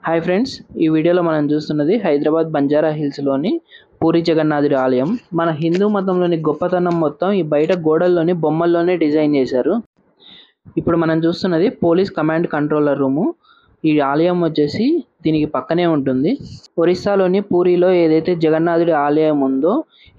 Hi friends, ఈ వీడియోలో మనం చూస్తున్నది హైదరాబాద్ బంజారా హిల్స్లోని పూరి జగన్నాథుడి ఆలయం. మన హిందూ మతంలోని గొప్పతనం మొత్తం ఈ బయట గోడల్లోని బొమ్మల్లోనే డిజైన్ చేశారు. ఇప్పుడు మనం చూస్తున్నది పోలీస్ కమాండ్ కంట్రోలర్ రూము. ఈ ఆలయం వచ్చేసి దీనికి పక్కనే ఉంటుంది. ఒరిస్సాలోని పూరిలో ఏదైతే జగన్నాథుడి ఆలయం ఉందో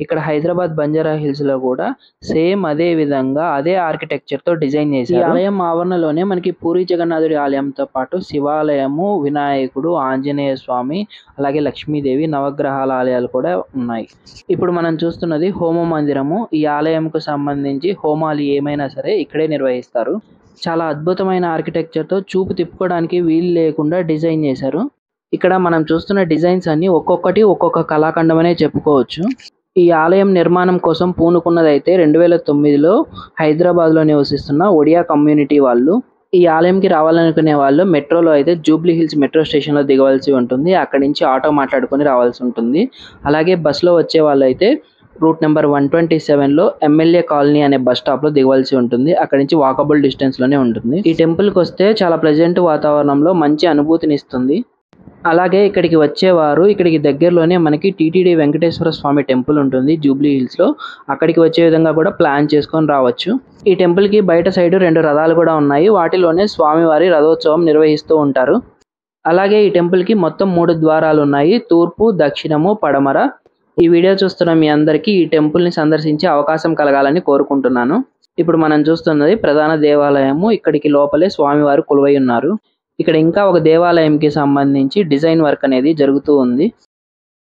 ఇక్కడ హైదరాబాద్ బంజారా హిల్స్లో కూడా సేమ్ అదే విధంగా అదే ఆర్కిటెక్చర్తో డిజైన్ చేశారు. ఈ ఆలయం ఆవరణలోనే మనకి పూరి జగన్నాథుడి ఆలయంతో పాటు శివాలయము, వినాయకుడు, ఆంజనేయ స్వామి, అలాగే లక్ష్మీదేవి, నవగ్రహాల ఆలయాలు కూడా ఉన్నాయి. ఇప్పుడు మనం చూస్తున్నది హోమ మందిరము. ఈ ఆలయంకు సంబంధించి హోమాలు ఏమైనా సరే ఇక్కడే నిర్వహిస్తారు. చాలా అద్భుతమైన ఆర్కిటెక్చర్తో చూపు తిప్పుకోవడానికి వీలు లేకుండా డిజైన్ చేశారు. ఇక్కడ మనం చూస్తున్న డిజైన్స్ అన్ని ఒక్కొక్కటి ఒక్కొక్క కళాఖండమనే చెప్పుకోవచ్చు. ఈ ఆలయం నిర్మాణం కోసం పూనుకున్నదైతే 2009లో హైదరాబాద్లో నివసిస్తున్న ఒడియా కమ్యూనిటీ వాళ్ళు. ఈ ఆలయంకి రావాలనుకునే వాళ్ళు మెట్రోలో అయితే జూబ్లీ హిల్స్ మెట్రో స్టేషన్లో దిగవలసి ఉంటుంది. అక్కడి నుంచి ఆటో మాట్లాడుకొని రావాల్సి ఉంటుంది. అలాగే బస్సులో వచ్చే వాళ్ళు అయితే రూట్ నెంబర్ 127లో ఎమ్మెల్యే కాలనీ అనే బస్ స్టాప్లో దిగవలసి ఉంటుంది. అక్కడి నుంచి వాకబుల్ డిస్టెన్స్లోనే ఉంటుంది. ఈ టెంపుల్కి వస్తే చాలా ప్లెజెంట్ వాతావరణంలో మంచి అనుభూతిని ఇస్తుంది. అలాగే ఇక్కడికి వచ్చేవారు ఇక్కడికి దగ్గరలోనే మనకి టీటీడీ వెంకటేశ్వర స్వామి టెంపుల్ ఉంటుంది జూబ్లీ హిల్స్లో. అక్కడికి వచ్చే విధంగా కూడా ప్లాన్ చేసుకొని రావచ్చు. ఈ టెంపుల్కి బయట సైడు 2 రథాలు కూడా ఉన్నాయి. వాటిలోనే స్వామివారి రథోత్సవం నిర్వహిస్తూ ఉంటారు. అలాగే ఈ టెంపుల్కి మొత్తం 3 ద్వారాలు ఉన్నాయి: తూర్పు, దక్షిణము, పడమర. ఈ వీడియో చూస్తున్న మీ అందరికీ ఈ టెంపుల్ని సందర్శించే అవకాశం కలగాలని కోరుకుంటున్నాను. ఇప్పుడు మనం చూస్తున్నది ప్రధాన దేవాలయము. ఇక్కడికి లోపలే స్వామివారు కొలువై ఉన్నారు. ఇక్కడ ఇంకా ఒక దేవాలయంకి సంబంధించి డిజైన్ వర్క్ అనేది జరుగుతూ ఉంది.